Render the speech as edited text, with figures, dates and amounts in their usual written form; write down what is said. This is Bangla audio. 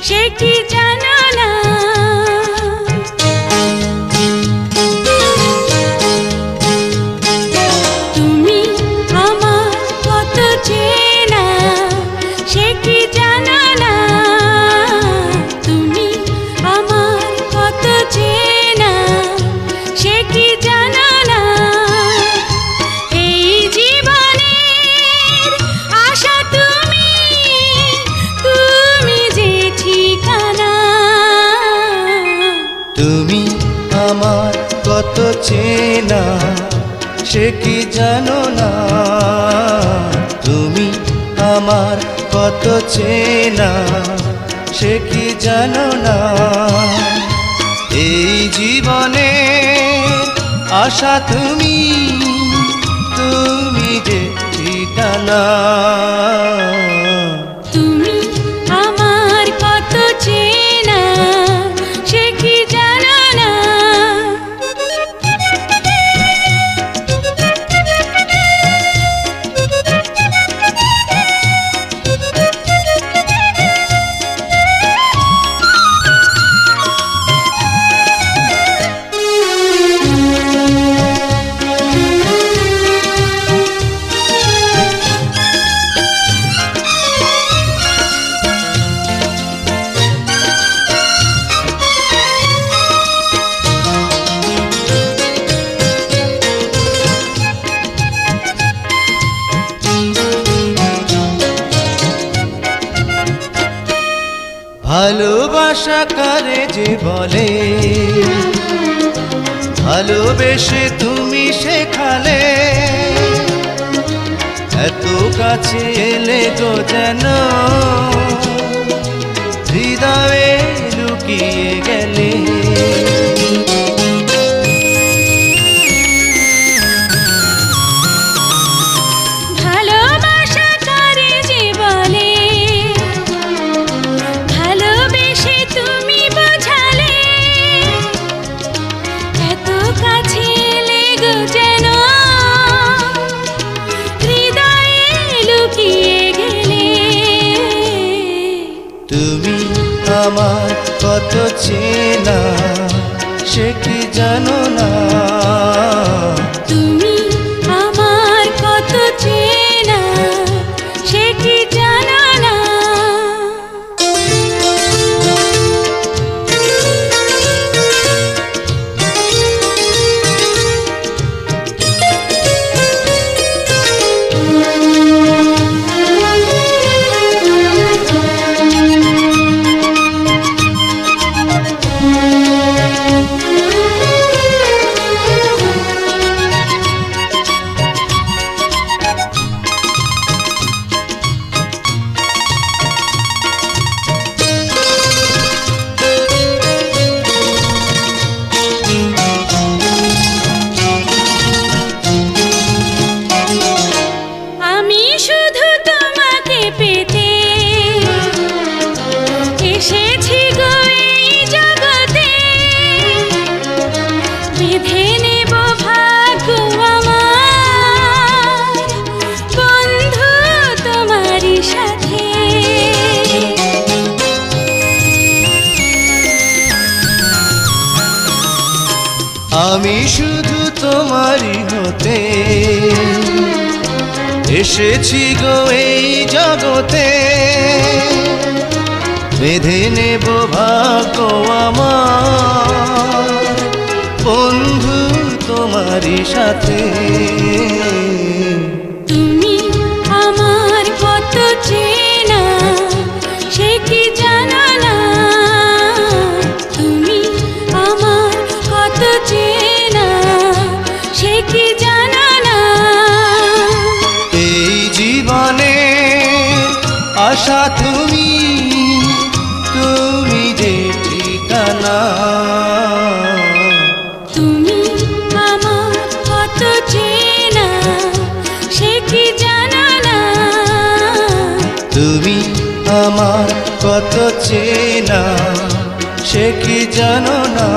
সে কি জানো না। তুমি আমার কত চেনা সে কি জানো না। তুমি আমার কত চেনা সে কি জানো না। এই জীবনের আশা তুমি, তুমি যে ঠিকানা। তুমি আমার কত চেনা সে কি জানো না। তুমি আমার কত চেনা সে কি জানো না। এই জীবনে আশা তুমি, তুমি যে ঠিকানা। তুমি আমার কত চেনা সে কি জানো না। ভালোবাসা কারে যে বলে, ভালোবেসে তুমি শেখালে। এত কাছে এলে গো যেন হৃদয়ে লুকিয়ে গেলে। ভালোবাসা কারে যে বলে, ভালোবেসে তুমি বোঝালে। এত কাছে এলে গো যেন হৃদয়ে লুকিয়ে গেলে। তুমি আমার কত চেনা সে কি জানো না। তুমি আমার কত চেনা সে কি জানো না। আমি শুধু তোমাকে পেতে এসেছি গো এই জগতে। বেঁধে নেব ভাগ্য আমার বন্ধু তোমারই সাথে। আমি শুধু তোমারই হতে এসেছি গো এই জগতে। বেঁধে নেব ভাগ্য আমার বন্ধু তোমারই সাথে। তুমি আমার কত চেনা সে কি জানো না। তুমি আমার কত চেনা সে কি জানো না। এই জীবনে আশা তুমি, তুমি যে ঠিকানা। তুমি আমার কত চেনা সে কি জানো না। তুমি আমার কত চেনা সে কি জানো না।